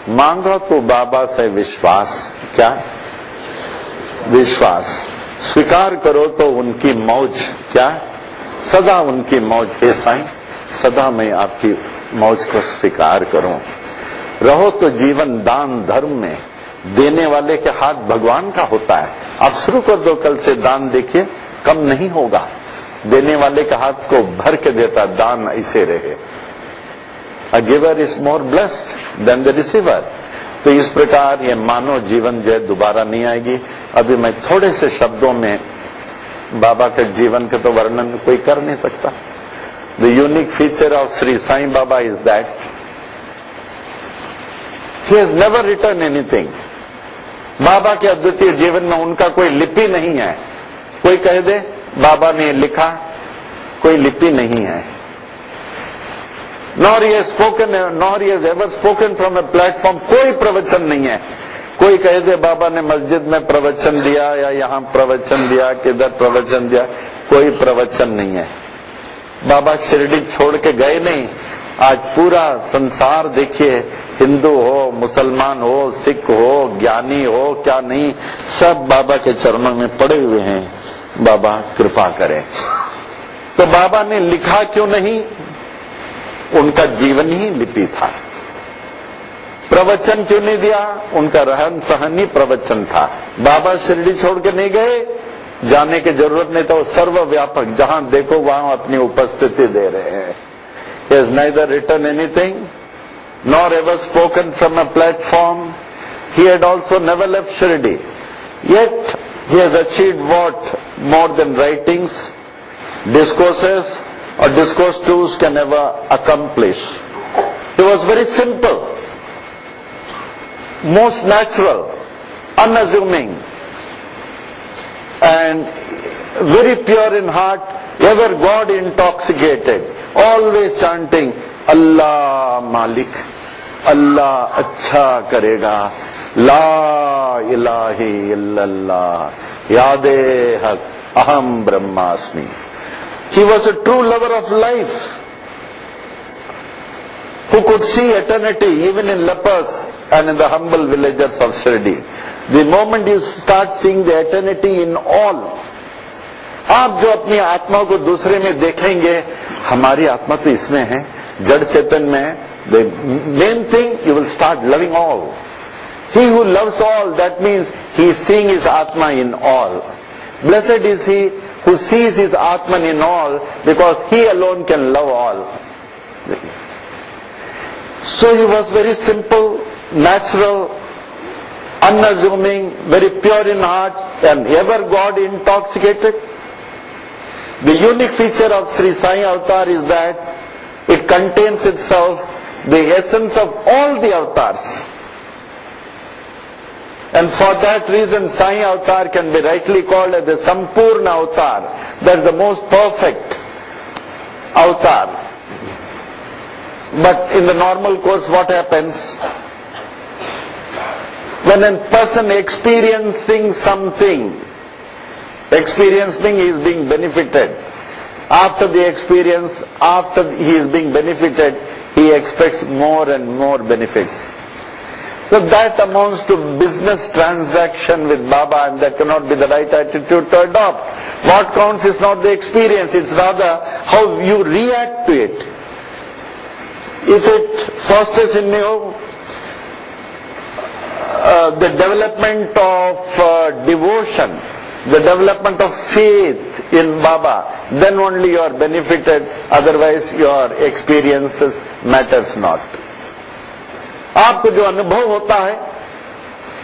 मांगो तो बाबा से विश्वास। क्या विश्वास? स्वीकार करो तो उनकी मौज। क्या? सदा उनकी मौज। हे साईं, सदा मैं आपकी मौज को स्वीकार करूं। रहो तो जीवन दान धर्म में। देने वाले के हाथ भगवान का होता है। आप शुरू कर दो कल से दान, देखिए कम नहीं होगा। देने वाले के हाथ को भर के देता, दान ऐसे रहे। A giver is more blessed than the receiver। तो इस प्रकार ये मानव जीवन जो दोबारा नहीं आएगी। अभी मैं थोड़े से शब्दों में बाबा के जीवन का तो वर्णन कोई कर नहीं सकता। The unique feature of Sri Sai Baba is that he has never written anything। बाबा के अद्वितीय जीवन में उनका कोई लिपि नहीं है। कोई कह दे बाबा ने लिखा, कोई लिपि नहीं है। Nor he has spoken, nor he has ever spoken from a platform। कोई प्रवचन नहीं है। कोई कह दे बाबा ने मस्जिद में प्रवचन दिया या यहाँ प्रवचन दिया, किधर प्रवचन दिया, कोई प्रवचन नहीं है। बाबा शिरडी छोड़ के गए नहीं। आज पूरा संसार देखिए, हिंदू हो, मुसलमान हो, सिख हो, ज्ञानी हो, क्या नहीं, सब बाबा के चरणों में पड़े हुए हैं। बाबा कृपा करें। तो बाबा ने लिखा क्यों नहीं? उनका जीवन ही लिपि था। प्रवचन क्यों नहीं दिया? उनका रहन सहन ही प्रवचन था। बाबा शिरडी छोड़ के नहीं गए, जाने की जरूरत नहीं था। वो सर्वव्यापक, जहां देखो वहां अपनी उपस्थिति दे रहे हैं। He has neither written anything nor ever spoken from a platform। He had also never left Shirdi। Yet he has achieved what more than writings, discourses or discourse tools can ever accomplish। He was very simple, most natural, unassuming, and very pure in heart, ever God intoxicated, always chanting Allah Malik, Allah अच्छा करेगा, ला इलाही इल्लल्लाह, यादे हक, अहम ब्रह्मास्मि। He was a true lover of life, who could see eternity even in lepers and in the humble villagers of Shirdi। The moment you start seeing the eternity in all, आप जो अपनी आत्मा को दूसरे में देखेंगे, हमारी आत्मा तो इसमें है, जड़ चेतन में है। The main thing, you will start loving all। He who loves all, that means he is seeing his Atma in all। Blessed is he who sees his Atman in all, because he alone can love all। So he was very simple, natural, unassuming, very pure in heart, and ever God intoxicated। The unique feature of Sri Sai Avatar is that it contains itself the essence of all the avatars, and for that reason Sai Avatar can be rightly called as the Sampurna Avatar, that is the most perfect avatar। But in the normal course, what happens? When a person experiencing something, experience being he is being benefited. After the experience, after he is being benefited, he expects more and more benefits. So that amounts to business transaction with Baba, and that cannot be the right attitude to adopt. What counts is not the experience, it's rather how you react to it. If it fosters in you the development of devotion, the development of faith in Baba, then only you are benefited, otherwise your experiences matters not। आपको जो अनुभव होता है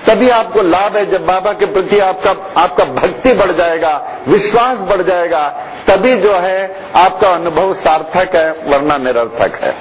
तभी आपको लाभ है। जब बाबा के प्रति आपका भक्ति बढ़ जाएगा, विश्वास बढ़ जाएगा, तभी जो है आपका अनुभव सार्थक है, वरना निरर्थक है।